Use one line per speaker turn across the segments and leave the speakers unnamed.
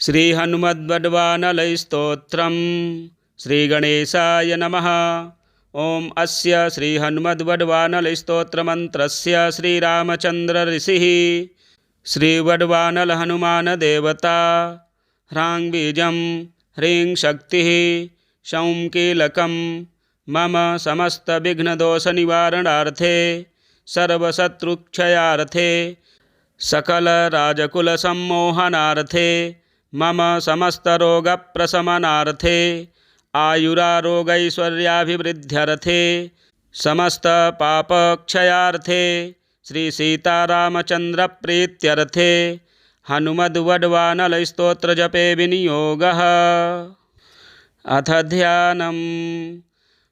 श्रीहनुमद्वड्वानलस्तोत्रम् श्रीगणेशाय नमः। ओम अस्य श्रीहनुमद्वड्वानलस्तोत्रमन्त्रस्य श्रीरामचन्द्र ऋषिः श्रीवड्वानल हनुमान देवता ह्रां बीजं ह्रीं शक्तिः शौं कीलकं मम समस्तविघ्नदोषनिवारणार्थे सर्वशत्रुक्षयार्थे सकलराजकुलसम्मोहनार्थे मम समस्तरोगप्रशमनार्थे आयुरारोगैश्वर्याभिवृद्ध्यर्थे समस्तपापक्षयार्थे श्रीसीतारामचन्द्रप्रीत्यर्थे हनुमद्वड्वानलस्तोत्रजपे विनियोगः। अथ ध्यानम्।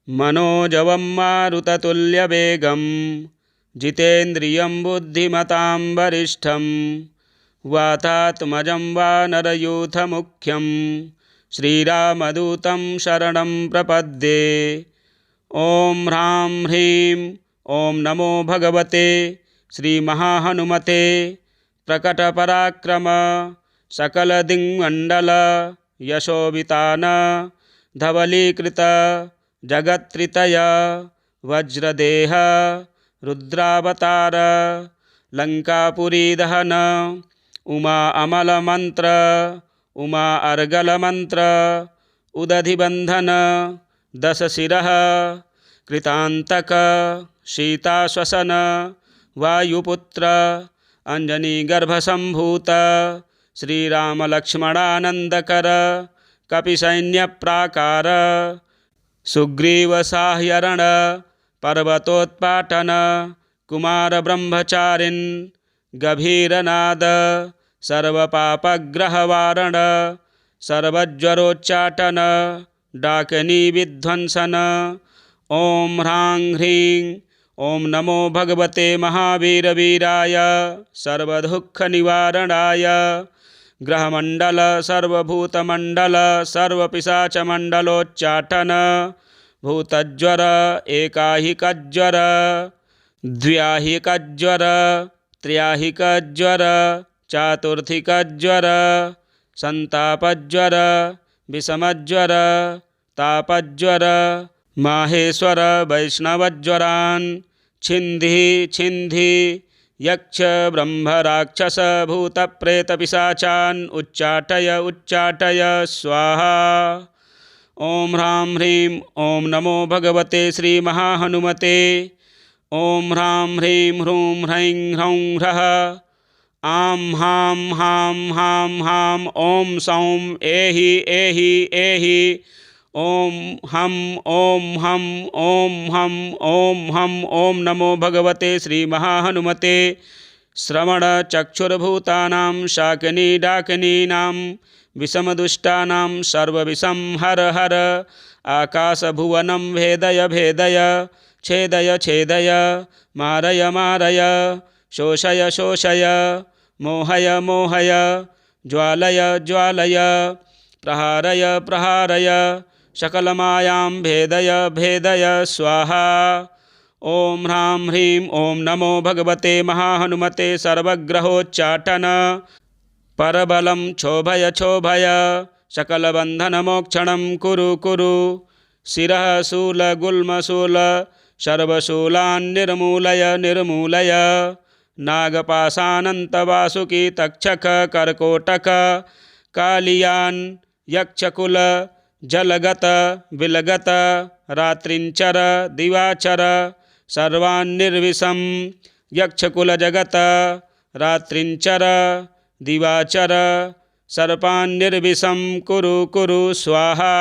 मनोजवं मारुततुल्यवेगं जितेन्द्रियं बुद्धिमतां वरिष्ठं वातात्मजं वानरयूथमुख्यं श्रीरामदूतं शरणं प्रपद्ये। ॐ ह्रां ह्रीं ॐ नमो भगवते श्रीमहाहनुमते प्रकटपराक्रम सकलदिङ्मण्डल यशोवितान धवलीकृत जगत्त्रितय वज्रदेह रुद्रावतार लंकापुरीदहन उमा अमलमंत्र उमा अर्गलमंत्र उदधिबंधन दशशिरः कृतांतक सीताश्वसन वायुपुत्र अंजनीगर्भसंभूत श्रीरामलक्ष्मणानंदकर कपिसैन्यप्राकार सुग्रीवसाह्यरण पर्वतोत्पाटन कुमारब्रह्मचारिन् गभीरनाद सर्वपापग्रहवारण सर्वज्वरोच्चाटन डाकिनीविध्वंसन। ॐ ह्रां ह्रीं ॐ नमो भगवते महावीरवीराय सर्वदुःखनिवारणाय ग्रहमण्डल सर्वभूतमण्डल सर्वपिशाचमण्डलोच्चाटन भूतज्वर एकाहिकज्वर द्व्याहिकज्वर त्र्याहिकज्वर चातुर्थिकज्वर संतापज्वर विषमज्वर तापज्वर माहेश्वर वैष्णवज्वरान् छिन्धि छिन्धि यक्ष ब्रह्म राक्षस भूत प्रेत पिशाचान् उच्चाटय उच्चाटय स्वाहा। ॐ ह्रां ह्रीं ॐ नमो भगवते श्रीमहाहनुमते ॐ ह्रां ह्रीं ह्रूं ह्रैं ह्रौं ह्रः आं हां हां हां हां ॐ सौं एहि एहि एहि ॐ हं ॐ हं ॐ हं ॐ हं ॐ नमो भगवते श्रीमहाहनुमते श्रवणचक्षुर्भूतानां शाकिनी डाकिनीनां विषमदुष्टानां सर्वविषं हर हर आकाशभुवनं भेदय भेदय छेदय छेदय मारय मारय शोषय शोषय मोहय मोहय ज्वालय ज्वालय प्रहारय प्रहारय सकलमायां भेदय भेदय स्वाहा। ॐ ह्रां ह्रीं ॐ नमो भगवते महाहनुमते सर्वग्रहोच्चाटन परबलं क्षोभय क्षोभय सकलबन्धनमोक्षणं कुरु कुरु शिरः शूलगुल्मशूल सर्वशूलान् निर्मूलय निर्मूलय नागपाशानन्तवासुकी तक्षक कर्कोटक कालियान् यक्षकुल जलगत विलगत रात्रिंचर दिवाचर सर्वान्निर्विषं यक्षकुलजगत रात्रिंचर दिवाचर सर्पान्निर्विषं कुरु कुरु स्वाहा।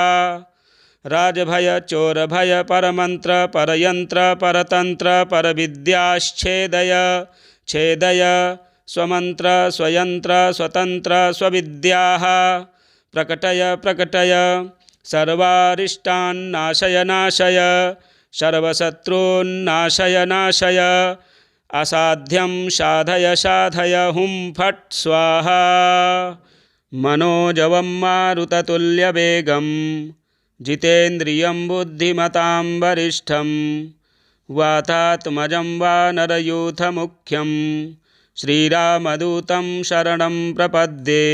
राजभय चोरभय परमंत्र परयंत्र परतंत्र परविद्याश्छेदय छेदय स्वमंत्र स्वयंत्र स्वतंत्र स्वविद्याः प्रकटय प्रकटय सर्वारिष्टान् नाशय नाशय सर्वशत्रून् नाशय असाध्यं साधय साधय हुं फट् स्वाहा। मनोजवं मारुततुल्यवेगं जितेन्द्रियं बुद्धिमतां वरिष्ठं वातात्मजं वानरयूथमुख्यं श्रीरामदूतं शरणं प्रपद्ये।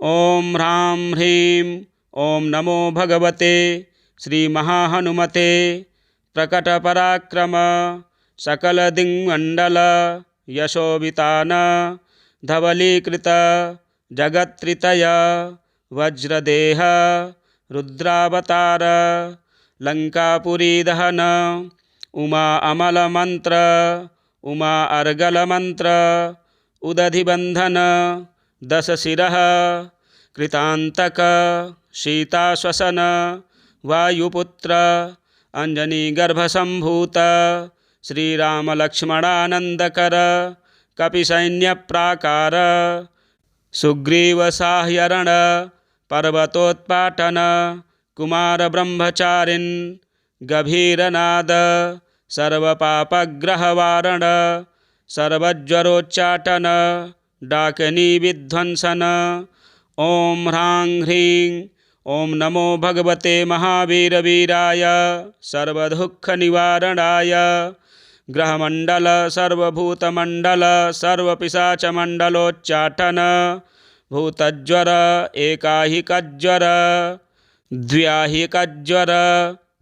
ॐ ह्रां ह्रीं ॐ नमो भगवते श्रीमहाहनुमते प्रकटपराक्रम सकलदिङ्मण्डल यशोवितान धवलीकृत जगत्त्रितय वज्रदेह रुद्रावतार लंकापुरीदहन उमा अमलमंत्र उमा अर्गलमंत्र उदधिबंधन दशशिरः कृतांतक सीताश्वसन वायुपुत्र अंजनीगर्भसंभूत श्रीरामलक्ष्मणानंदकर कपिसैन्यप्राकार सुग्रीवसाह्यरण पर्वतोत्पाटन कुमार ब्रह्मचारिन् गभीरनाद सर्वपापग्रहवारण सर्वज्वरोच्चाटन डाकिनी विध्वंसन ओम ह्रां ह्रीं ओम नमो भगवते महावीरवीराय सर्वदुःखनिवारणाय ग्रहमंडल सर्वभूतमंडल सर्वपिशाचमंडलोच्चाटन भूतज्वर एकाहिकज्वर द्व्याहिकज्वर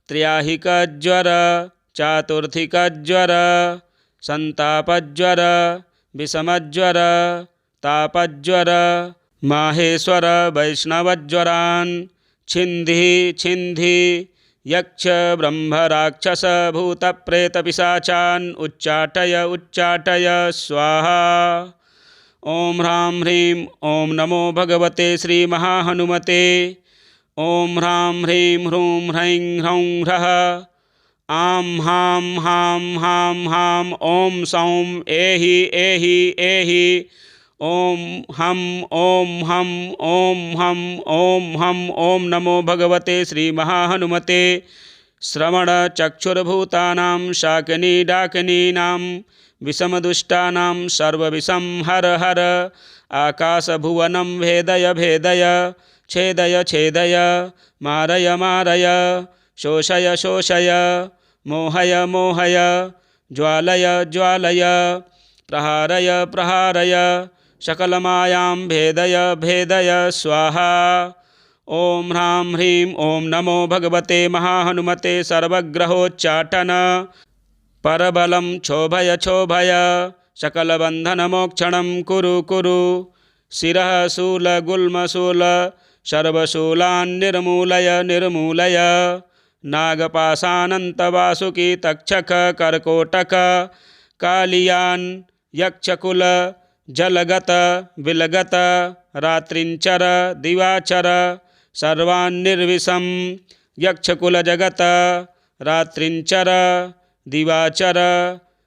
त्र्याहिकज्वर चातुर्थिकज्वर संतापज्वर विषमज्वर तापज्वर माहेश्वर वैष्णवज्वरान् छिन्धि छिन्धि यक्ष ब्रह्म राक्षस भूत प्रेत पिशाचान् उच्चाटय उच्चाटय स्वाहा। ओम ह्रां ह्रीं ओम नमो भगवते श्री महाहनुमते ओम ह्रां ह्रीं ह्रूं ह्रैं ह्रौं ह्रः आं हां हां हां हां ओम सौं एहि एहि एहि ओम हम ओम हम ओम हम ओम हम ओम नमो भगवते श्री महाहनुमते श्रवण चक्षुर्भूतानां शाकिनी डाकिनीनां विषमदुष्टानां सर्वविषं हर हर आकाशभुवनं भेदय भेदय छेदय छेदय मारय मारय शोषय शोषय मोहय मोहय ज्वालय ज्वालय प्रहारय प्रहारय सकलमायां भेदय भेदय स्वाहा। ओम ह्रां ह्रीं ओम नमो भगवते महाहनुमते सर्वग्रहोच्चाटन परबलं क्षोभय क्षोभय सकलबन्धनमोक्षणं कुरु कुरु शिरः शूलगुल्मशूल सर्वशूलान् निर्मूलय निर्मूलय नागपाशानन्तवासुकी तक्षक कर्कोटक कालियान् यक्षकुल जलगत विलगत रात्रिंचर दिवाचर सर्वान्निर्विषं यक्षकुलजगत रात्रिंचर दिवाचर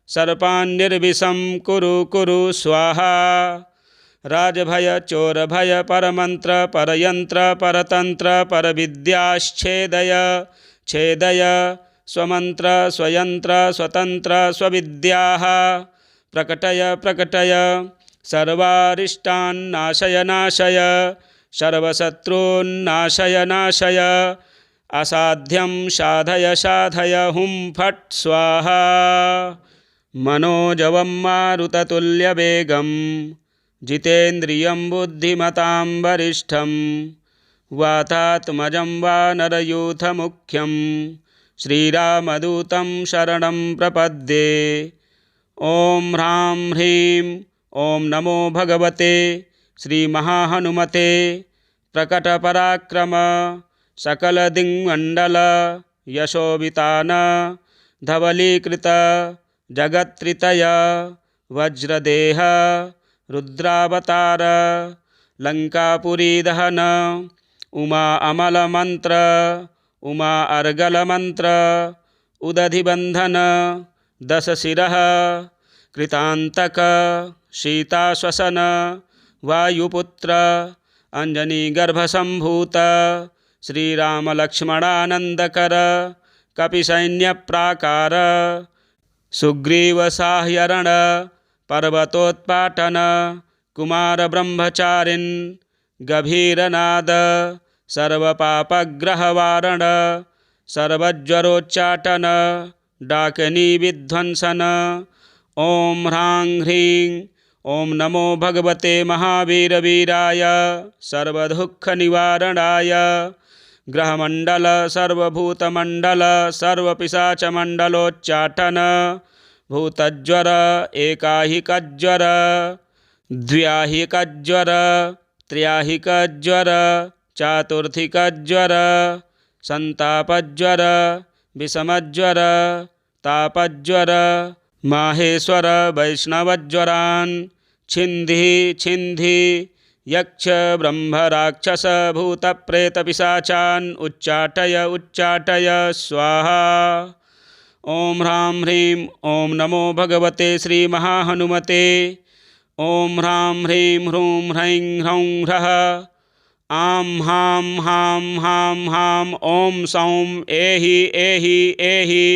सर्पान्निर्विषं कुरु कुरु स्वाहा। राजभय चोरभय परमंत्र परयंत्र परतंत्र परविद्याश्छेदय छेदय स्वमंत्र स्वयंत्र स्वतंत्र स्वविद्याः प्रकटय प्रकटय सर्वारिष्टान् नाशय नाशय सर्वशत्रून् नाशय असाध्यं साधय साधय हुं फट् स्वाहा। मनोजवं मारुततुल्यवेगं जितेन्द्रियं बुद्धिमतां वरिष्ठं वातात्मजं वानरयूथमुख्यं श्रीरामदूतं शरणं प्रपद्ये। ओम ह्रां ह्रीं ओम नमो भगवते श्रीमहाहनुमते प्रकटपराक्रम सकलदिङ्मण्डल यशोवितान धवलीकृत जगत्त्रितय वज्रदेह रुद्रावतार लंकापुरीदहन उमा अमलमंत्र उमा अर्गलमंत्र उदधिबंधन दशशिरः कृतांतक सीताश्वसन वायुपुत्र अंजनीगर्भसंभूत श्रीरामलक्ष्मणानंदकर कपिसैन्यप्राकार सुग्रीवसाह्यरण पर्वतोत्पाटन कुमार ब्रह्मचारिन् गभीरनाद सर्वपापग्रहवारण सर्वज्वरोच्चाटन डाकिनी विध्वंसन ओम ह्रां ह्रीं ॐ नमो भगवते महावीरवीराय सर्वदुःखनिवारणाय ग्रहमण्डल सर्वभूतमण्डल सर्वपिशाचमण्डलोच्चाटन भूतज्वर एकाहिकज्वर द्व्याहिकज्वर त्र्याहिकज्वर चातुर्थिकज्वर संतापज्वर विषमज्वर तापज्वर माहेश्वर वैष्णवज्वरान् छिन्धि छिन्धि यक्ष ब्रह्म राक्षस भूत प्रेत पिशाचान् उच्चाटय उच्चाटय स्वाहा। ओम ह्रां ह्रीं ओम नमो भगवते श्री महाहनुमते। ओम ह्रां ह्रीं ह्रूं ह्रैं ह्रौं ह्रः आं हां हां हां हां ओम सौं एहि एहि एहि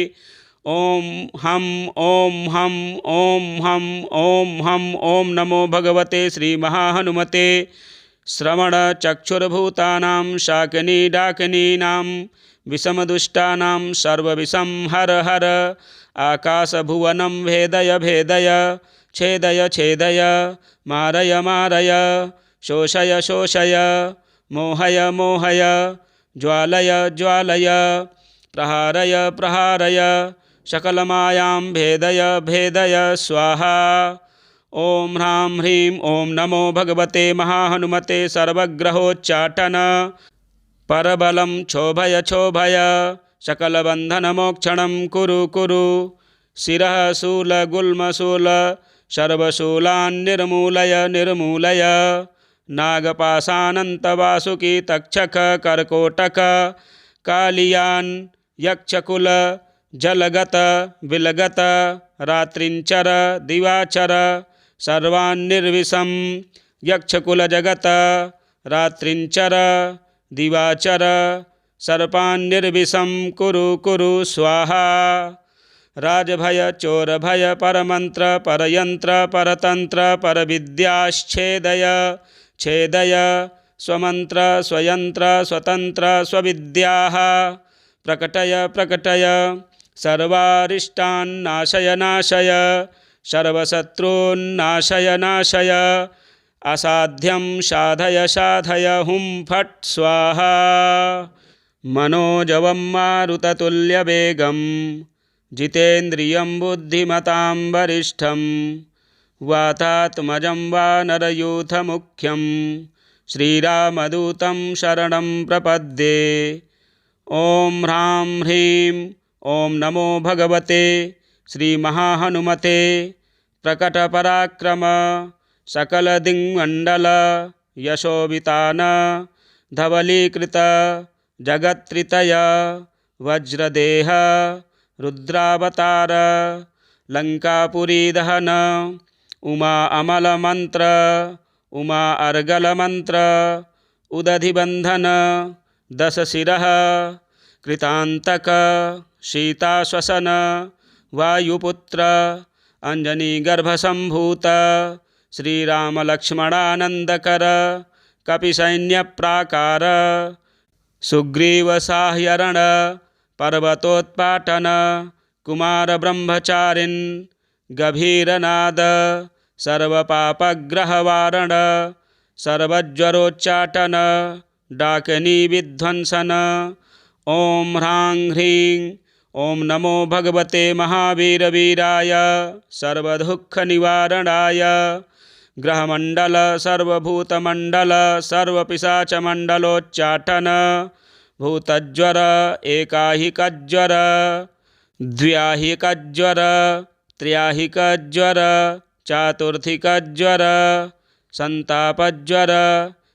ओम हम ओम हम ओम हम ओम हम। ओम नमो भगवते श्री महाहनुमते। श्रवण चक्षुर्भूतानां शाकिनी डाकिनीनां विषमदुष्टानां सर्वविषं हर हर आकाशभुवनं भेदय भेदय छेदय छेदय मारय मारय शोषय शोषय मोहय मोहय ज्वालय ज्वालय प्रहारय प्रहारय सकलमायां भेदय भेदय स्वाहा। ओम ह्रां ह्रीं ओम नमो भगवते महाहनुमते। सर्वग्रहोच्चाटन परबलं क्षोभय क्षोभय सकलबन्धनमोक्षणं कुरु कुरु शिरः शूलगुल्मशूल सर्वशूलान् निर्मूलय निर्मूलय नागपाशानन्तवासुकी तक्षक कर्कोटक कालियान् यक्षकुल जलगत विलगत रात्रिंचर दिवाचर सर्वान्निर्विषं यक्षकुलजगत रात्रिंचर दिवाचर सर्पान्निर्विषं कुरु कुरु स्वाहा। राजभय चोरभय परमंत्र परयंत्र परतंत्र परविद्याश्छेदय छेदय स्वमंत्र स्वयंत्र स्वतंत्र स्वविद्याः प्रकटय प्रकटय सर्वारिष्टान् नाशय नाशय सर्वशत्रून् नाशय असाध्यं साधय साधय हुं फट् स्वाहा। मनोजवं मारुततुल्यवेगं जितेन्द्रियं बुद्धिमतां वरिष्ठं वातात्मजं वानरयूथमुख्यं श्रीरामदूतं शरणं प्रपद्ये। ओम ह्रां ह्रीं ओम नमो भगवते श्री महाहनुमते। प्रकटपराक्रम सकलदिङ्मण्डल यशोवितान धवलीकृत जगत्त्रितय वज्रदेह रुद्रावतार लंकापुरीदहन उमा अमल मंत्र उमा अर्गल मंत्र उदधिबंधन दश शिरः कृतांतक सीताश्वसन वायुपुत्र अंजनी गर्भसंभूत श्रीराम लक्ष्मणानंदकर कपिसैन्य प्राकार सुग्रीव साह्यरण पर्वतोत्पाटन कुमार ब्रह्मचारिन् गभीरनाद सर्वपापग्रहवारण सर्वज्वरोच्चाटन डाकिनी विध्वंसन। ओम ह्रां ह्रीं ओम नमो भगवते महावीरवीराय सर्वदुःखनिवारणाय ग्रहमण्डल सर्वभूतमण्डल सर्वपिशाचमण्डलोच्चाटन भूतज्वर एकाहिकज्वर द्व्याहिकज्वर त्र्याहिकज्वर चातुर्थिकज्वर संतापज्वर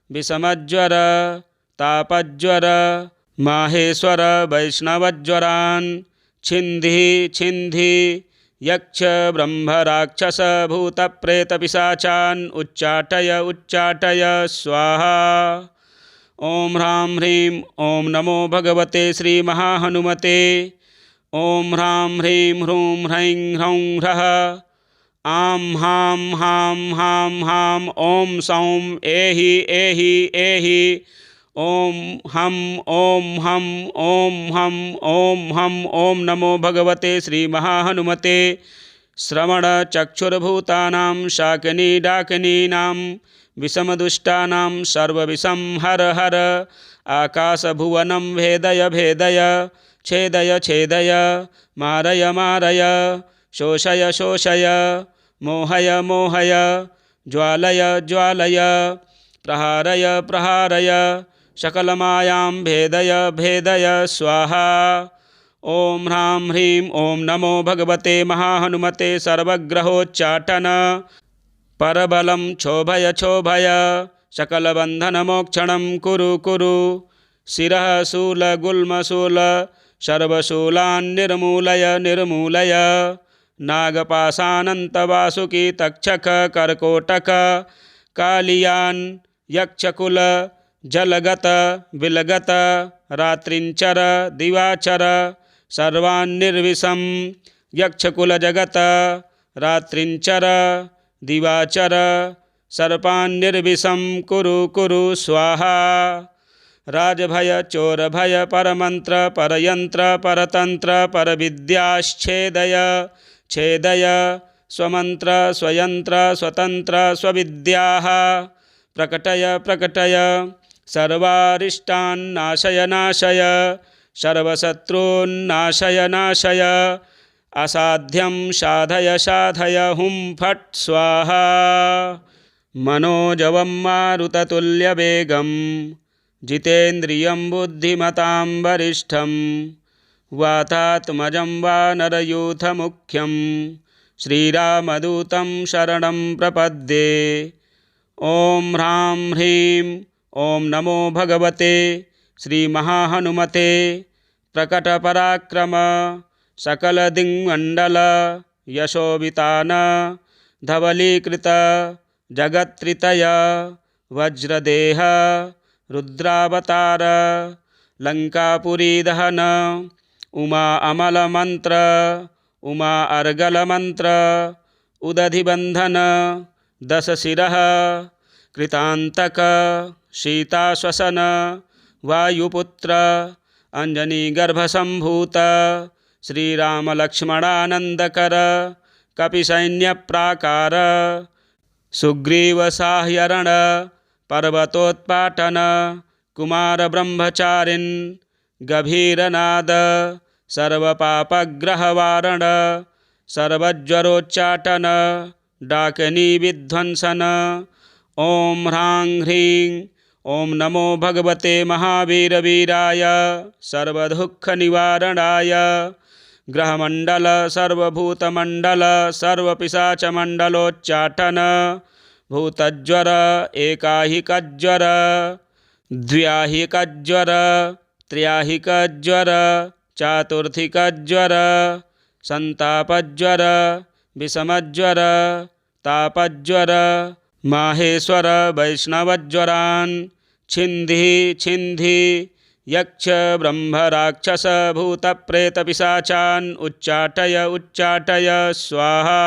विषमज्वर तापज्वर माहेश्वर वैष्णवज्वरान् छिन्धि छिन्धि यक्ष ब्रह्म राक्षस भूत प्रेत पिशाचान् उच्चाटय उच्चाटय स्वाहा। ओम ह्रां ह्रीं ओम नमो भगवते श्री महाहनुमते। ओम ह्रां ह्रीं ह्रूं ह्रैं ह्रौं ह्रः आं हां हां हां हां ओम सौं एहि एहि एहि ओम हम ओम हम ओम हम ओम हम। ओम नमो भगवते श्री महाहनुमते। श्रवणचक्षुर्भूतानां शाकिनी डाकिनीनां विषमदुष्टानां सर्वविषं हर हर। आकाशभुवनं भेदय भेदय छेदय छेदय मारय मारय शोषय शोषय मोहय मोहय ज्वालय ज्वालय प्रहारय प्रहारय सकलमायां भेदय भेदय स्वाहा। ओम ह्रां ह्रीं ओम नमो भगवते महाहनुमते सर्वग्रहोच्चाटन परबलं क्षोभय क्षोभय सकलबन्धनमोक्षणं कुरु कुरु। शिरः शूलगुल्मशूल सर्वशूलान् निर्मूलय निर्मूलय। नागपाशानन्तवासुकी तक्षक कर्कोटक कालियान् यक्षकुल जलगत विलगत रात्रिंचर दिवाचर सर्वान्निर्विषं यक्षकुलजगत रात्रिंचर दिवाचर सर्पान्निर्विषं कुरु कुरु स्वाहा। राजभय चोरभय परमंत्र परयंत्र परतंत्र परविद्याश्छेदय छेदय स्वमंत्र स्वयंत्र स्वतंत्र स्वविद्याः प्रकटय प्रकटय सर्वारिष्टान् नाशय नाशय सर्वशत्रून्नाशय नाशय। असाध्यं साधय साधय हुं फट् स्वाहा। मनोजवं मारुततुल्यवेगं जितेन्द्रियं बुद्धिमतां वरिष्ठं वातात्मजं वानरयूथमुख्यं श्रीरामदूतं शरणं प्रपद्ये। ओम ह्रां ह्रीं ओम नमो भगवते श्रीमहाहनुमते प्रकटपराक्रम सकलदिङ्मण्डल यशोवितान धवलीकृत जगत्त्रितय वज्रदेह रुद्रावतार लंकापुरीदहन उमा अमलमंत्र उमा अर्गलमंत्र उदधिबंधन दशशिरः कृतांतक सीताश्वसन वायुपुत्र अंजनीगर्भसंभूत श्रीरामलक्ष्मणानंदकर कपिसैन्यप्राकार सुग्रीवसाह्यरण पर्वतोत्पाटन कुमारब्रह्मचारिन् गभीरनाद सर्वपापग्रहवारण सर्वज्वरोच्चाटन डाकिनी विध्वंसन। ओम ह्रां ह्रीं ओम नमो भगवते महावीरवीराय सर्वदुःखनिवारणाय ग्रहमंडल सर्वभूतमंडल सर्वपिशाचमंडलोच्चाटन भूतज्वर एकाहिकज्वर द्व्याहिकज्वर त्र्याहिकज्वर चातुर्थिकज्वर संतापज्वर विषमज्वर तापज्वर माहेश्वर वैष्णवज्वरान् छिन्धि छिन्धि यक्ष ब्रह्म राक्षस भूत प्रेत पिशाचान् उच्चाटय उच्चाटय स्वाहा।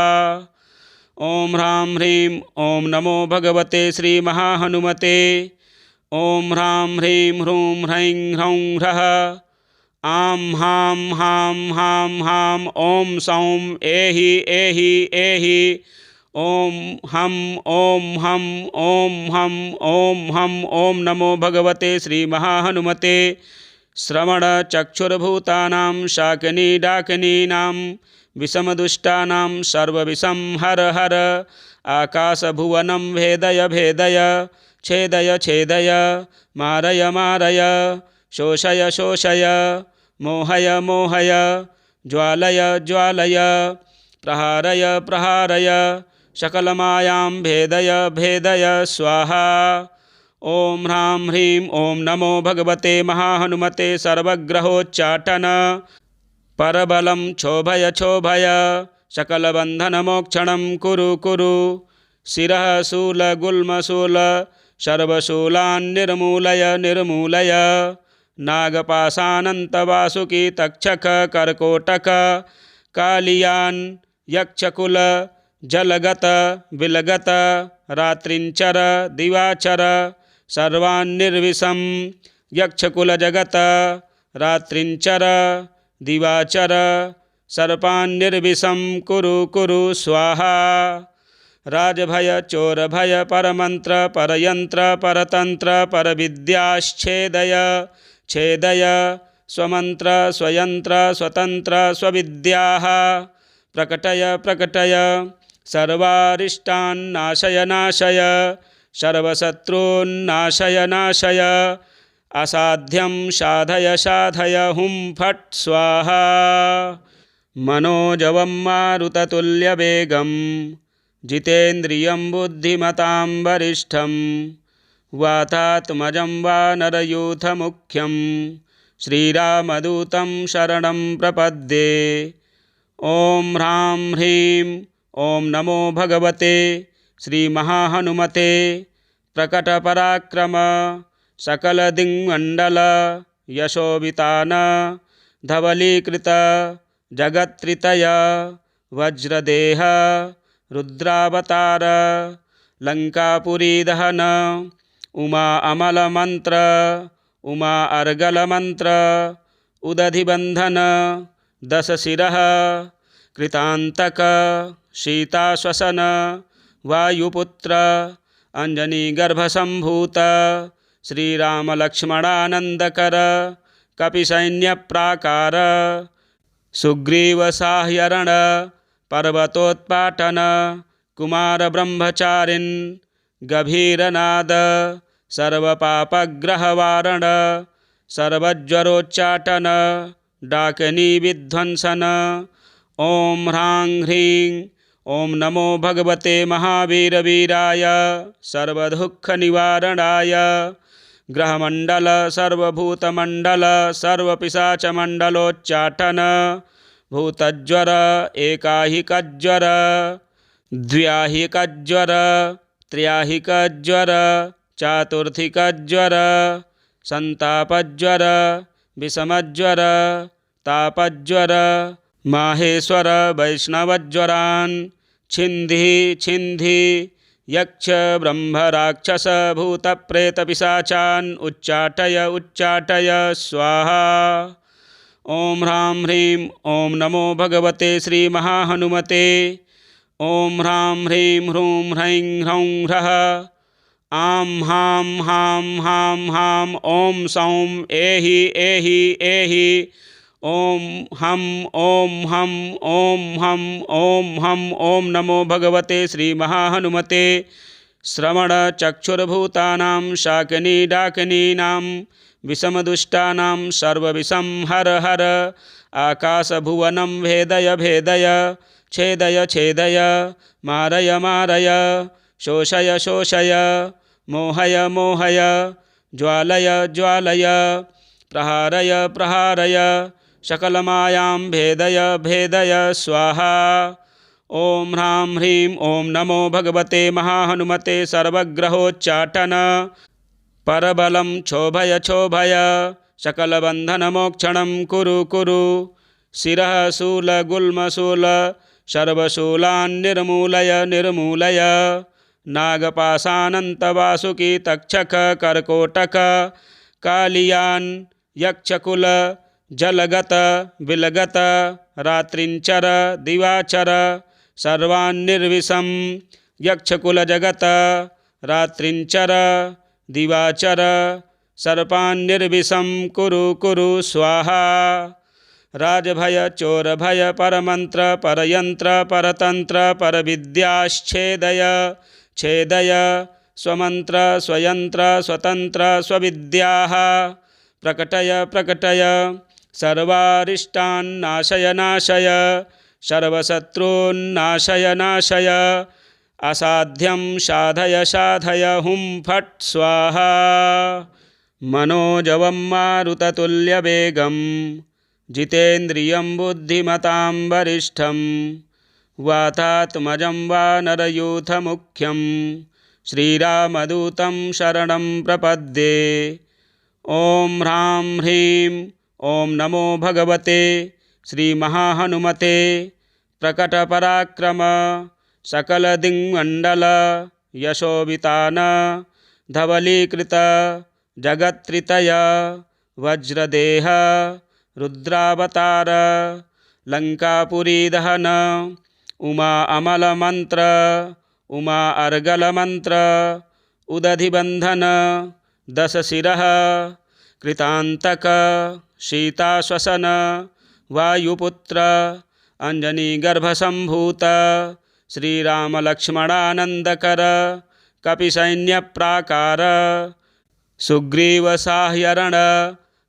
ओम ह्रां ह्रीं ओम नमो भगवते श्री महाहनुमते ओम ह्रां ह्रीं ह्रूं ह्रैं ह्रौं ह्रः आं हां हां हां हां ओम सौं एहि एहि एहि ओम हम ओम हम ओम हम ओम हम। ओम नमो भगवते श्री महाहनुमते श्रवणचक्षुर्भूतानां शाकिनी डाकिनीनां विषमदुष्टानां सर्वविषं हर हर। आकाशभुवनं भेदय भेदय छेदय छेदय मारय मारय शोषय शोषय मोहय मोहय ज्वालय ज्वालय प्रहारय प्रहारय सकलमायां भेदय भेदय स्वाहा। ओम ह्रां ह्रीं ओम नमो भगवते महाहनुमते सर्वग्रहोच्चाटन परबलं क्षोभय क्षोभय सकलबन्धनमोक्षणं कुरु कुरु। शिरः शूलगुल्मशूल सर्वशूलान् निर्मूलय निर्मूलय। नागपाशानन्तवासुकी तक्षक कर्कोटक कालियान् यक्षकुल जलगत विलगत रात्रिंचर दिवाचर सर्वान्निर्विषं यक्षकुलजगत रात्रिंचर दिवाचर सर्पान्निर्विषं कुरु कुरु स्वाहा। राजभय चोरभय परमंत्र परयंत्र परतंत्र परविद्याश्छेदय छेदय स्वमंत्र स्वयंत्र स्वतंत्र स्वविद्याः प्रकटय प्रकटय सर्वारिष्टान्नाशय नाशय सर्वशत्रून्नाशय नाशय असाध्यं साधय साधय हुं फट् स्वाहा। मनोजवं मारुततुल्यवेगं जितेन्द्रियं बुद्धिमतां वरिष्ठं वातात्मजं वानरयूथमुख्यं श्रीरामदूतं शरणं प्रपद्ये। ॐ ह्रां ह्रीं ॐ नमो भगवते श्रीमहाहनुमते प्रकटपराक्रम सकलदिङ्मण्डल यशोवितान धवलीकृत जगत्त्रितय वज्रदेह रुद्रावतार लंकापुरीदहन उमा अमलमंत्र उमा अर्गलमंत्र उदधिबंधन दशशिरः कृतांतक सीताश्वसन वायुपुत्र अंजनीगर्भसंभूत श्रीरामलक्ष्मणानंदकर कपिसैन्यप्राकार सुग्रीवसाह्यरण पर्वतोत्पाटन कुमारब्रह्मचारिन् गभीरनाद सर्वपापग्रहवारण सर्वज्वरोच्चाटन डाकिनीविध्वंसन। ॐ ह्रां ह्रीं ॐ नमो भगवते महावीरवीराय सर्वदुःखनिवारणाय ग्रहमण्डल सर्वभूतमण्डल सर्वपिशाचमण्डलोच्चाटन भूतज्वर एकाहिकज्वर द्व्याहिकज्वर त्र्याहिकज्वर चातुर्थिकज्वर संतापज्वर विषमज्वर तापज्वर माहेश्वर वैष्णवज्वरान् छिन्धि छिन्धि यक्ष ब्रह्म राक्षस भूत प्रेत पिशाचान् उच्चाटय उच्चाटय स्वाहा। ॐ ह्रां ह्रीं ॐ नमो भगवते श्रीमहाहनुमते ॐ ह्रां ह्रीं ह्रूं ह्रैं ह्रौं ह्रः आं हां हां हां हां ॐ सौं एहि एहि एहि ॐ हं ॐ हं ॐ हं ॐ हं ॐ नमो भगवते श्रीमहाहनुमते श्रवणचक्षुर्भूतानां शाकिनी डाकिनीनां विषमदुष्टानां सर्वविषं हर हर आकाशभुवनं भेदय भेदय छेदय छेदय मारय मारय शोषय शोषय मोहय मोहय ज्वालय ज्वालय प्रहारय प्रहारय सकलमायां भेदय भेदय स्वाहा। ॐ ह्रां ह्रीं ॐ नमो भगवते महाहनुमते सर्वग्रहोच्चाटन परबलं क्षोभय क्षोभय सकलबन्धनमोक्षणं कुरु कुरु शिरः शूलगुल्मशूल सर्वशूलान् निर्मूलय निर्मूलय नागपाशानन्तवासुकी तक्षक कर्कोटक कालियान् यक्षकुल जलगत विलगत रात्रिंचर दिवाचर सर्वान्निर्विषं यक्षकुलजगत रात्रिंचर दिवाचर सर्पान्निर्विषं कुरु कुरु स्वाहा। राजभय चोरभय परमंत्र परयंत्र परतंत्र परविद्याश्छेदय छेदय स्वमंत्र स्वयंत्र स्वतंत्र स्वविद्याः प्रकटय प्रकटय सर्वारिष्टान्नाशय नाशय सर्वशत्रून्नाशय नाशय असाध्यं साधय साधय हुं फट् स्वाहा। मनोजवं मारुततुल्यवेगं जितेन्द्रियं बुद्धिमतां वरिष्ठं वातात्मजं वानरयूथमुख्यं श्रीरामदूतं शरणं प्रपद्ये। ॐ ह्रां ह्रीं ॐ नमो भगवते श्रीमहाहनुमते प्रकटपराक्रम सकलदिङ्मण्डल यशोवितान धवलीकृत जगत्त्रितय वज्रदेह रुद्रावतार लंकापुरीदहन उमा अमलमंत्र उमा अर्गलमंत्र उदधिबंधन दशशिरः कृतांतक सीताश्वसन वायुपुत्र अंजनीगर्भसंभूत श्रीरामलक्ष्मणानंदकर कपिसैन्यप्राकार सुग्रीवसाह्यरण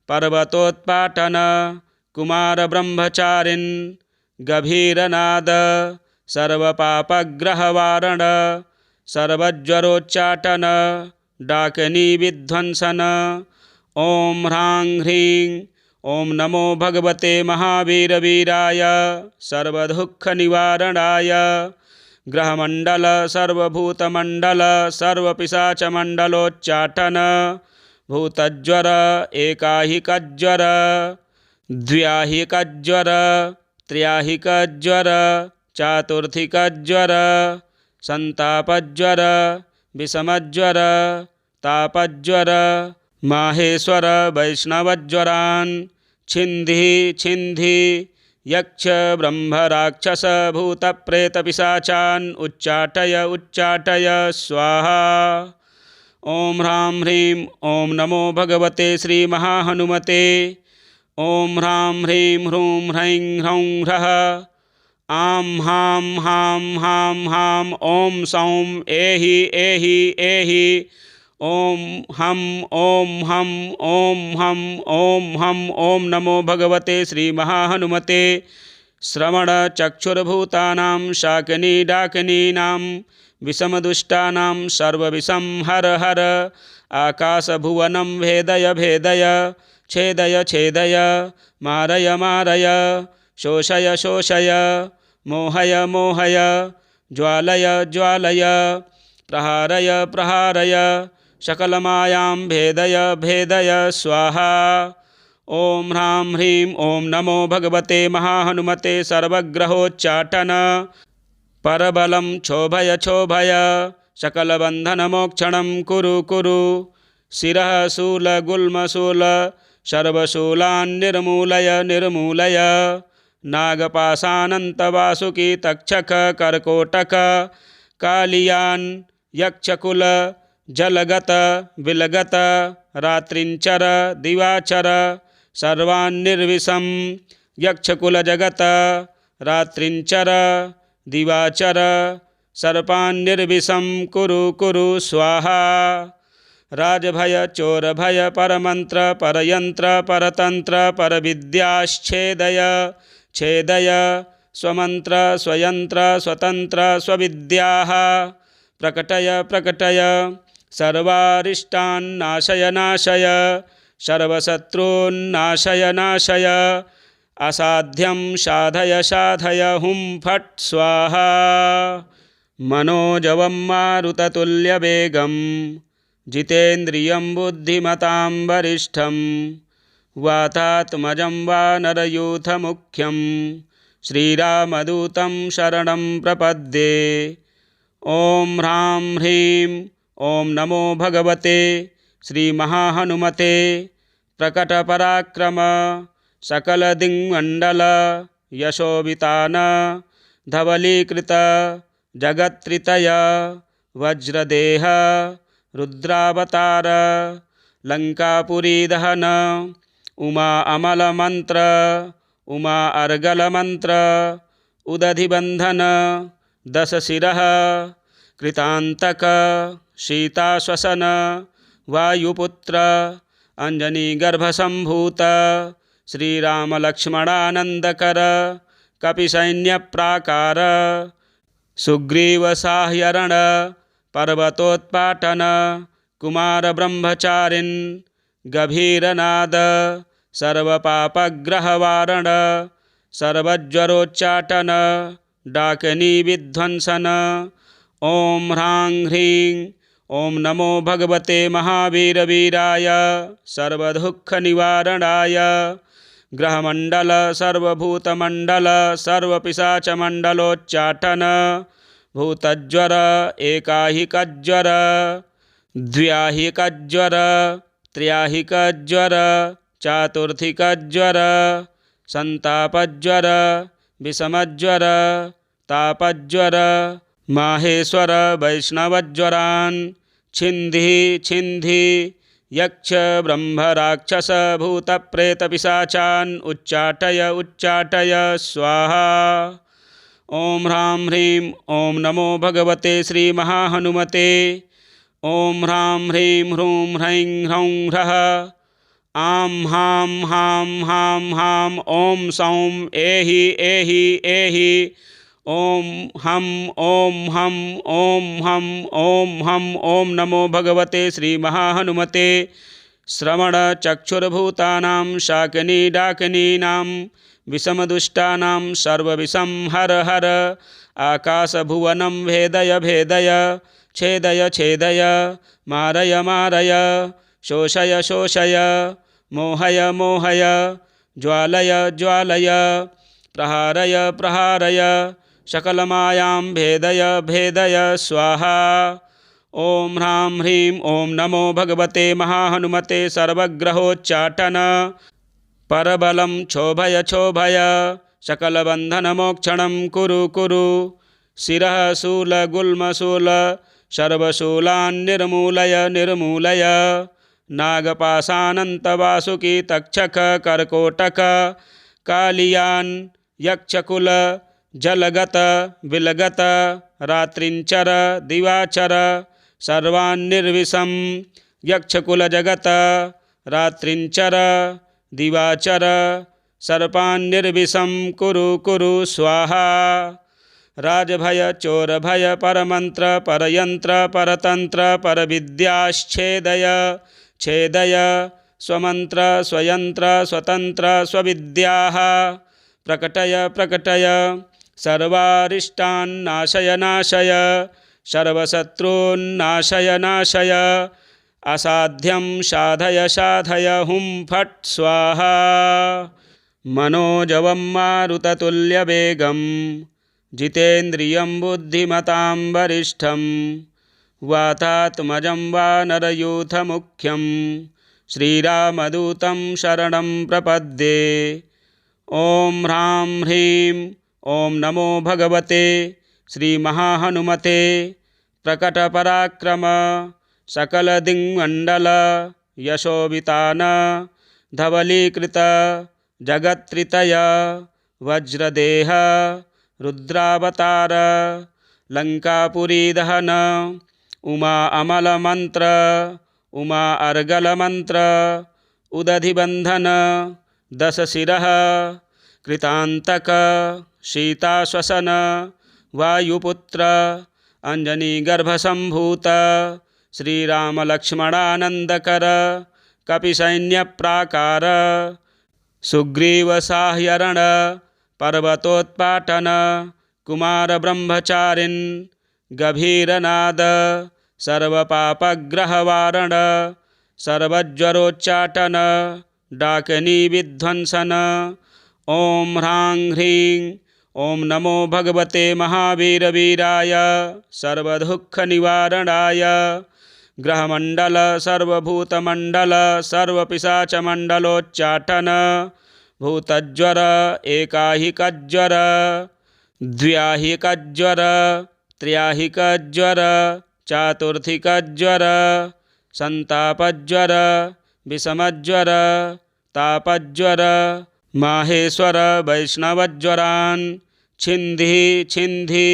पर्वतोत्पाटन कुमारब्रह्मचारिन् गभीरनाद सर्वपापग्रहवारण सर्वज्वरोच्चाटन डाकिनी विध्वंसन ओम ह्रां ह्रीं ओम नमो भगवते महावीरवीराय सर्वदुःखनिवारणाय ग्रहमंडल सर्वभूतमंडल सर्वपिशाचमंडलोच्चाटन भूतज्वर एकाहिकज्वर द्व्याहिकज्वर त्र्याहिकज्वर चातुर्थिकज्वर संतापज्वर विषमज्वर तापज्वर माहेश्वर वैष्णवज्वरान् छिन्धि छिन्धि यक्ष ब्रह्म राक्षस भूत प्रेत पिशाचान् उच्चाटय उच्चाटय स्वाहा। ओम ह्रां ह्रीं ओम नमो भगवते श्री महाहनुमते ओम ह्रां ह्रीं ह्रूं ह्रैं ह्रौं ह्रः आं हां हां हां हां ओम सौं एहि एहि एहि ओम हम ओम हम ओम हम ओम हम ओम नमो भगवते श्री महाहनुमते श्रवण चक्षुर्भूतानां शाकिनी डाकिनीनां विषमदुष्टानां सर्वविषं हर हर आकाशभुवनं भेदय भेदय छेदय छेदय मारय मारय शोषय शोषय मोहय मोहय ज्वालय ज्वालय प्रहारय प्रहारय सकलमायां भेदय भेदय स्वाहा। ओम ह्रां ह्रीं ओम नमो भगवते महाहनुमते सर्वग्रहोच्चाटन परबलं क्षोभय क्षोभय सकलबन्धनमोक्षणं कुरु कुरु शिरः शूलगुल्मशूल सर्वशूलान् निर्मूलय निर्मूलय नागपाशानन्तवासुकी तक्षक कर्कोटक कालियान् यक्षकुल जलगत विलगत रात्रिंचर दिवाचर सर्वान्निर्विषं यक्षकुलजगत रात्रिंचर दिवाचर सर्पान्निर्विषं कुरु कुरु स्वाहा। राजभय चोरभय परमंत्र परयंत्र परतंत्र परविद्याश्छेदय छेदय स्वमंत्र स्वयंत्र स्वतंत्र स्वविद्याः प्रकटय प्रकटय सर्वारिष्टान् नाशय नाशय सर्वशत्रून् नाशय असाध्यं साधय साधय हुं फट् स्वाहा। मनोजवं मारुततुल्यवेगं जितेन्द्रियं बुद्धिमतां वरिष्ठं वातात्मजं वानरयूथमुख्यं श्रीरामदूतं शरणं प्रपद्ये। ओम ह्रां ह्रीं ओम नमो भगवते श्री महाहनुमते प्रकटपराक्रम सकलदिङ्मण्डल यशोवितान धवलीकृत जगत्त्रितय वज्रदेह रुद्रावतार लंकापुरीदहन उमा अमलमंत्र उमा अर्गलमंत्र उदधिबंधन दशशिरः कृतांतक सीताश्वसन वायुपुत्र अंजनीगर्भसंभूत श्रीरामलक्ष्मणानंदकर कपिसैन्यप्राकार सुग्रीवसाह्यरण पर्वतोत्पाटन कुमारब्रह्मचारिन् गभीरनाद सर्वपापग्रहवारण सर्वज्वरोच्चाटन डाकिनी विध्वंसन ओम ह्रां ह्रीं ओम नमो भगवते महावीरवीराय सर्वदुःखनिवारणाय ग्रहमंडल सर्वभूतमंडल सर्वपिशाचमंडलोच्चाटन भूतज्वर एकाहिकज्वर द्व्याहिकज्वर त्र्याहिकज्वर चातुर्थिकज्वर संतापज्वर विषमज्वर तापज्वर माहेश्वर वैष्णवज्वरान् छिन्धि छिन्धि यक्ष ब्रह्म राक्षस भूत प्रेत पिशाचान् उच्चाटय उच्चाटय स्वाहा। ओम ह्रां ह्रीं ओम नमो भगवते श्री महाहनुमते। ओम ह्रां ह्रीं ह्रूं ह्रैं ह्रौं ह्रः आं हां हां हां हां ओम सौं एहि एहि एहि ओम हम ओम हम ओम हम ओम हम। ओम नमो भगवते श्री महाहनुमते। श्रवण चक्षुर्भूतानां शाकिनी डाकिनीनां विषमदुष्टानां सर्वविषं हर हर। आकाशभुवनं भेदय भेदय छेदय छेदय मारय मारय शोषय शोषय मोहय मोहय ज्वालय ज्वालय प्रहारय प्रहारय सकलमायां भेदय भेदय स्वाहा। ओम ह्रां ह्रीं ओम नमो भगवते महाहनुमते। सर्वग्रहोच्चाटन परबलं क्षोभय क्षोभय सकलबन्धनमोक्षणं कुरु कुरु। शिरः शूलगुल्मशूल सर्वशूलान् निर्मूलय निर्मूलय। नागपाशानन्तवासुकी तक्षक कर्कोटक कालियान् यक्षकुल जलगत विलगत रात्रिंचर दिवाचर सर्वान्निर्विषं। यक्षकुलजगत रात्रिंचर दिवाचर सर्पान्निर्विषं कुरु कुरु स्वाहा। राजभय चोरभय परमंत्र परयंत्र परतंत्र परविद्याश्छेदय छेदय स्वमंत्र स्वयंत्र स्वतंत्र स्वविद्याः प्रकटय प्रकटय। सर्वारिष्टान् नाशय नाशय सर्वशत्रून् नाशय। असाध्यं साधय साधय हुं फट् स्वाहा। मनोजवं मारुततुल्यवेगं जितेन्द्रियं बुद्धिमतां वरिष्ठं वातात्मजं वानरयूथमुख्यं श्रीरामदूतं शरणं प्रपद्ये। ओम ह्रां ह्रीं ओम नमो भगवते श्री महाहनुमते। प्रकटपराक्रम सकलदिङ्मण्डल यशोवितान धवलीकृत जगत्त्रितय वज्रदेह रुद्रावतार लंकापुरीदहन उमा अमलमंत्र उमा अर्गलमंत्र उदधिबंधन दशशिरः कृतांतक सीताश्वसन वायुपुत्र अंजनीगर्भसंभूत श्रीरामलक्ष्मणानंदकर कपिसैन्यप्राकार सुग्रीवसाह्यरण पर्वतोत्पाटन कुमारब्रह्मचारिन् गभीरनाद सर्वपापग्रहवारण सर्वज्वरोच्चाटन डाकिनी विध्वंसन। ओम ह्रां ह्रीं ओम नमो भगवते महावीरवीराय सर्वदुःखनिवारणाय। ग्रहमंडल सर्वभूतमंडल सर्वपिशाचमंडलोच्चाटन भूतज्वर एकाहिकज्वर द्व्याहिकज्वर त्र्याहिकज्वर चातुर्थिकज्वर संतापज्वर विषमज्वर तापज्वर माहेश्वर वैष्णवज्वरान् छिन्धि छिन्धि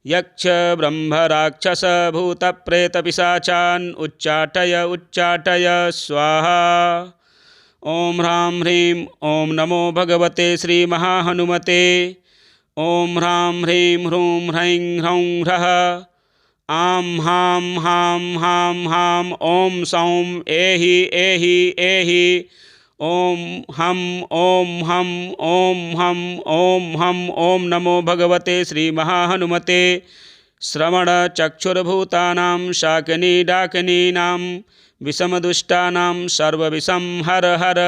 यक्ष ब्रह्म राक्षस भूत प्रेत पिशाचान् उच्चाटय उच्चाटय स्वाहा। ओम ह्रां ह्रीं ओम नमो भगवते श्री महाहनुमते। ओम ह्रां ह्रीं ह्रूं ह्रैं ह्रौं ह्रः आं हां हां हां हां ओम सौं एहि एहि एहि ओम हम ओम हम ओम हम ओम हम। ओम नमो भगवते श्री महाहनुमते। श्रवण चक्षुर्भूतानां शाकिनी डाकिनीनां विषमदुष्टानां सर्वविषं हर हर।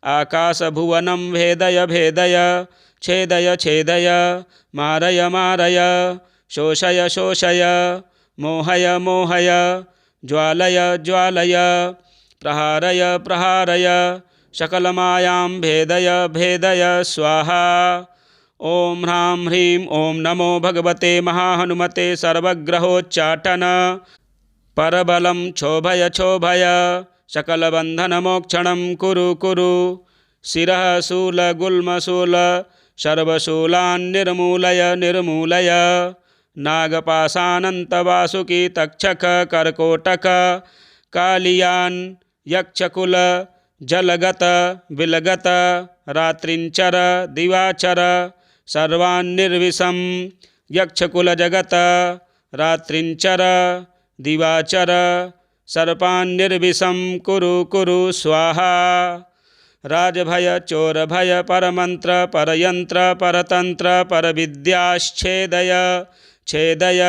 आकाशभुवनं भेदय भेदय छेदय छेदय मारय मारय शोषय शोषय मोहय मोहय ज्वालय ज्वालय प्रहारय प्रहारय सकलमायां भेदय भेदय स्वाहा। ॐ ह्रां ह्रीं ॐ नमो भगवते महाहनुमते सर्वग्रहोच्चाटन परबलं क्षोभय क्षोभय सकलबन्धनमोक्षणं कुरु कुरु। शिरः शूलगुल्मशूल सर्वशूलान् निर्मूलय निर्मूलय। नागपाशानन्तवासुकी तक्षक कर्कोटक कालियान् यक्षकुल जलगत विलगत रात्रिञ्चर दिवाचर सर्वान्निर्विषं यक्षकुलजगत रात्रिञ्चर दिवाचर सर्पान्निर्विषं कुरु कुरु स्वाहा। राजभय चोरभय परमन्त्र परयन्त्र परतन्त्र परविद्याश्छेदय छेदय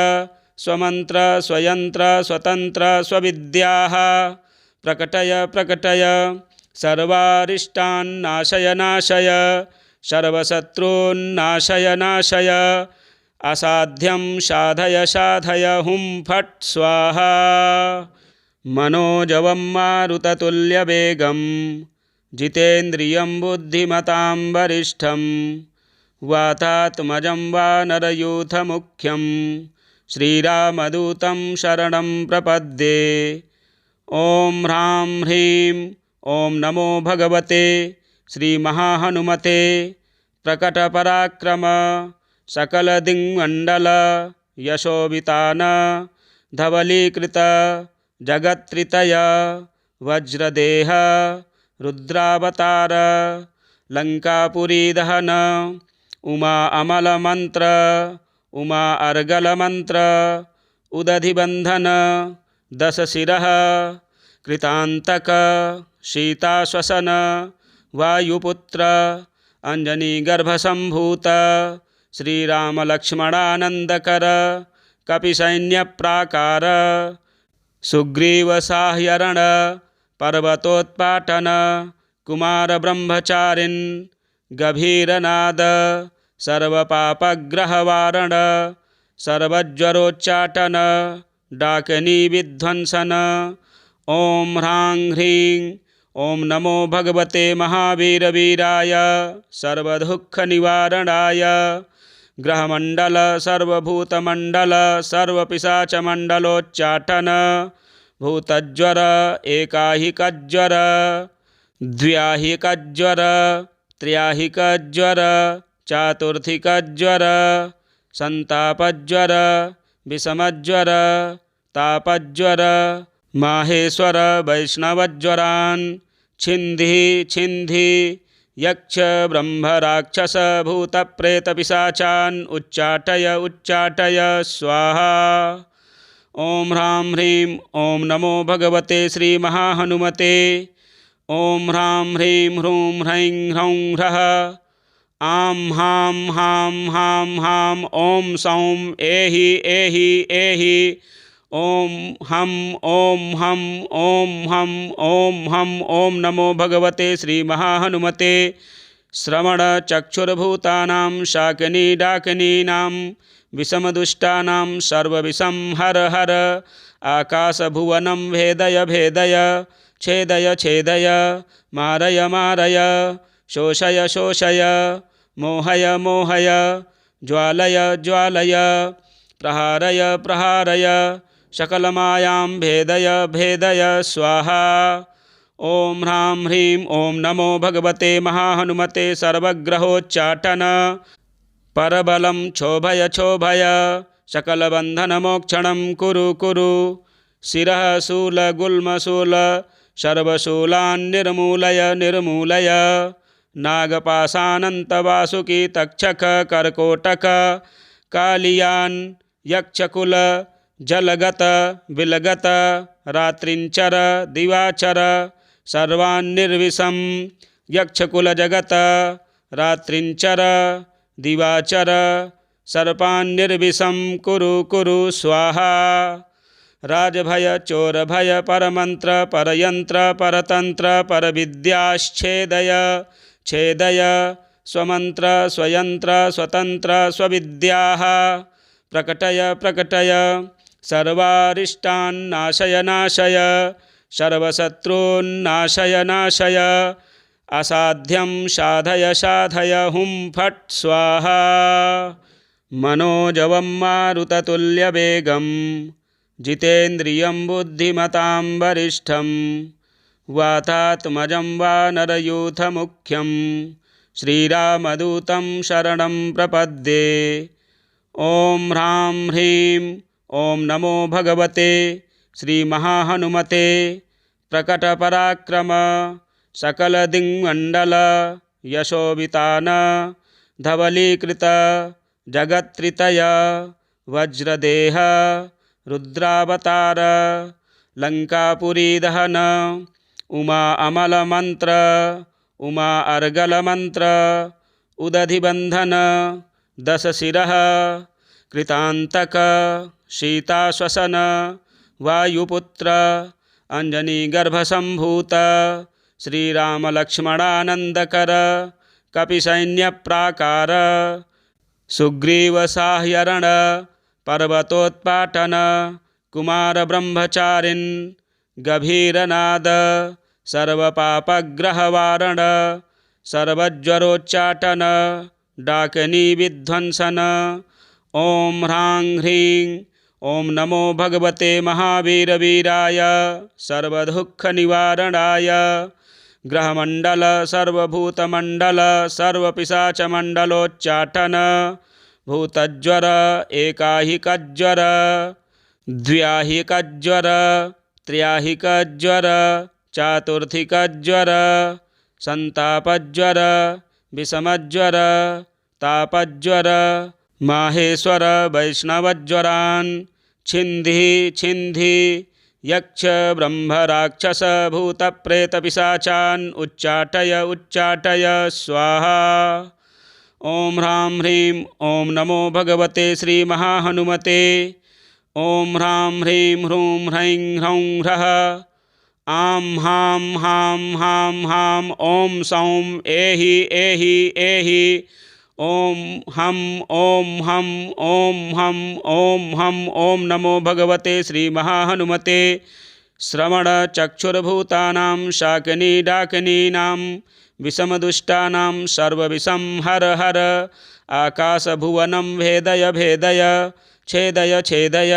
स्वमन्त्र स्वयंत्र स्वतन्त्र स्वविद्याः प्रकटय प्रकटय सर्वारिष्टान् नाशय नाशय सर्वशत्रून् नाशय असाध्यं साधय साधय हुं फट् स्वाहा। मनोजवं मारुततुल्यवेगं जितेन्द्रियं बुद्धिमतां वरिष्ठं वातात्मजं वानरयूथमुख्यं श्रीरामदूतं शरणं प्रपद्ये। ॐ ह्रां ह्रीं ॐ नमो भगवते श्रीमहाहनुमते प्रकटपराक्रम सकलदिङ्मण्डल यशोवितान धवलीकृत जगत्त्रितय वज्रदेह रुद्रावतार लङ्कापुरीदहन उमा अमलमन्त्र उमा अर्गलमन्त्र उदधिबन्धन दशशिरः कृतान्तक सीताश्वसन वायुपुत्र अंजनीगर्भसम्भूत श्रीरामलक्ष्मणानन्दकर कपिसैन्यप्राकार सुग्रीवसाह्यरण पर्वतोत्पाटन कुमारब्रह्मचारिन् गभीरनाद सर्वपापग्रहवारण सर्वज्वरोच्चाटन डाकिनी विध्वंसन। ॐ ह्रां ह्रीं ॐ नमो भगवते महावीरवीराय सर्वदुःखनिवारणाय ग्रहमण्डल सर्वभूतमण्डल सर्वपिशाचमण्डलोच्चाटन भूतज्वर एकाहिकज्वर द्व्याहिकज्वर त्र्याहिकज्वर चातुर्थिकज्वर संतापज्वर विषमज्वर तापज्वर माहेश्वर वैष्णवज्वरान् छिन्धि छिन्धि यक्ष ब्रह्म राक्षस भूत प्रेत पिशाचान् उच्चाटय उच्चाटय स्वाहा। ॐ ह्रां ह्रीं ॐ नमो भगवते श्रीमहाहनुमते ॐ ह्रां ह्रीं ह्रूं ह्रैं ह्रौं ह्रः आं हां हां हां हां ॐ सौं एहि एहि एहि ॐ हं ॐ हं ॐ हं ॐ हं ॐ नमो भगवते श्रीमहाहनुमते श्रवणचक्षुर्भूतानां शाकिनी डाकिनीनां विषमदुष्टानां सर्वविषं हर हर आकाशभुवनं भेदय भेदय छेदय छेदय मारय मारय शोषय शोषय मोहय मोहय ज्वालय ज्वालय प्रहारय प्रहारय सकलमायां भेदय भेदय स्वाहा। ॐ ह्रां ह्रीं ॐ नमो भगवते महाहनुमते सर्वग्रहोच्चाटन परबलं क्षोभय क्षोभय सकलबन्धनमोक्षणं कुरु कुरु। शिरः शूलगुल्मशूल सर्वशूलान् निर्मूलय निर्मूलय। नागपाशानन्तवासुकी तक्षक कर्कोटक कालियान् यक्षकुल जलगत विलगत रात्रिञ्चर दिवाचर सर्वान्निर्विषं यक्षकुलजगत रात्रिञ्चर दिवाचर सर्पान्निर्विषं कुरु कुरु स्वाहा। राजभय चोरभय परमन्त्र परयन्त्र परतन्त्र परविद्याश्छेदय छेदय स्वमन्त्र स्वयंत्र स्वतन्त्र स्वविद्याः प्रकटय प्रकटय सर्वारिष्टान् नाशय नाशय सर्वशत्रून् नाशय नाशय असाध्यं साधय साधय हुं फट् स्वाहा। मनोजवं मारुततुल्यवेगं जितेन्द्रियं बुद्धिमतां वरिष्ठं वातात्मजं वानरयूथमुख्यं श्रीरामदूतं शरणं प्रपद्ये। ॐ ह्रां ह्रीं ॐ नमो भगवते श्रीमहाहनुमते प्रकटपराक्रम सकलदिङ्मण्डल यशोवितान धवलीकृत जगत्त्रितय वज्रदेह रुद्रावतार लङ्कापुरीदहन उमा अमलमन्त्र उमा अर्गलमन्त्र उदधिबन्धन दशशिरः कृतान्तक सीताश्वसन वायुपुत्र अंजनीगर्भसम्भूत श्रीरामलक्ष्मणानन्दकर कपिसैन्यप्राकार सुग्रीवसाह्यरण पर्वतोत्पाटन कुमारब्रह्मचारिन् गभीरनाद सर्वपापग्रहवारण सर्वज्वरोच्चाटन डाकिनीविध्वंसन। ॐ ह्रां ह्रीं ॐ नमो भगवते महावीरवीराय सर्वदुःखनिवारणाय ग्रहमण्डल सर्वभूतमण्डल सर्वपिशाचमण्डलोच्चाटन भूतज्वर एकाहिकज्वर द्व्याहिकज्वर त्र्याहिकज्वर चातुर्थिकज्वर संतापज्वर विषमज्वर तापज्वर माहेश्वर वैष्णवज्वरान् छिन्धि छिन्धि यक्ष ब्रह्म राक्षस भूत प्रेत पिशाचान् उच्चाटय उच्चाटय स्वाहा। ॐ ह्रां ह्रीं ॐ नमो भगवते श्रीमहाहनुमते ॐ ह्रां ह्रीं ह्रूं ह्रैं ह्रौं ह्रः आं हां हां हां हां ॐ सौं एहि एहि एहि ॐ हं ॐ हं ॐ हं ॐ हं ॐ नमो भगवते श्रीमहाहनुमते श्रवणचक्षुर्भूतानां शाकिनी डाकिनीनां विषमदुष्टानां सर्वविषं हर हर आकाशभुवनं भेदय भेदय छेदय छेदय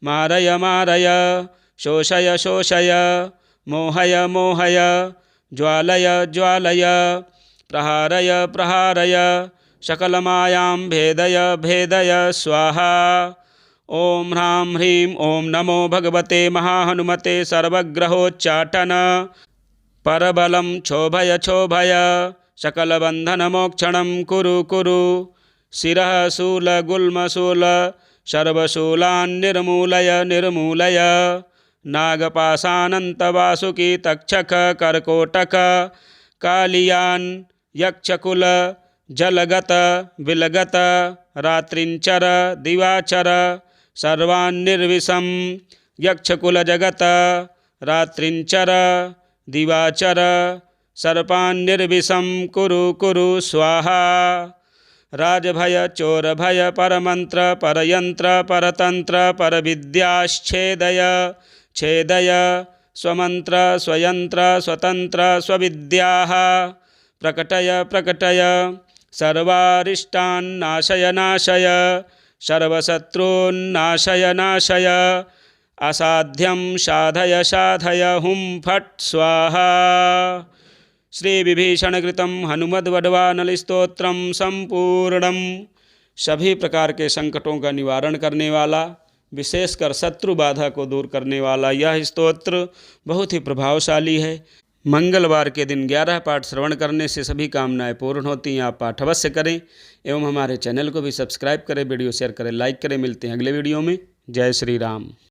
मारय मारय शोषय शोषय मोहय मोहय ज्वालय ज्वालय प्रहारय प्रहारय सकलमायां भेदय भेदय स्वाहा। ॐ ह्रां ह्रीं ॐ नमो भगवते महाहनुमते सर्वग्रहोच्चाटन परबलं क्षोभय क्षोभय सकलबन्धनमोक्षणं कुरु कुरु शिरः शूलगुल्मशूल सर्वशूलान् निर्मूलय निर्मूलय नागपाशानन्तवासुकी तक्षक कर्कोटक कालियान् यक्षकुल जलगत विलगत रात्रिंचर दिवाचर सर्वान्निर्विषं यक्षकुलजगत रात्रिंचर दिवाचर सर्पान्निर्विषं कुरु कुरु स्वाहा। राजभय चोरभय परमंत्र परयंत्र परतंत्र परविद्याश्छेदय छेदय स्वमंत्र स्वयंत्र स्वतंत्र स्वविद्याः प्रकटय प्रकटय सर्वारिष्टान् नाशय नाशय सर्वशत्रून् नाशय असाध्यं साधय साधय हुं फट् स्वाहा। श्री विभीषणकृतं हनुमद्वड्वानल स्तोत्रम संपूर्णम। सभी प्रकार के संकटों का निवारण करने वाला, विशेषकर शत्रु बाधा को दूर करने वाला यह स्तोत्र बहुत ही प्रभावशाली है। मंगलवार के दिन 11 पाठ श्रवण करने से सभी कामनाएं पूर्ण होती हैं। आप पाठ अवश्य करें एवं हमारे चैनल को भी सब्सक्राइब करें, वीडियो शेयर करें, लाइक करें। मिलते हैं अगले वीडियो में। जय श्री राम।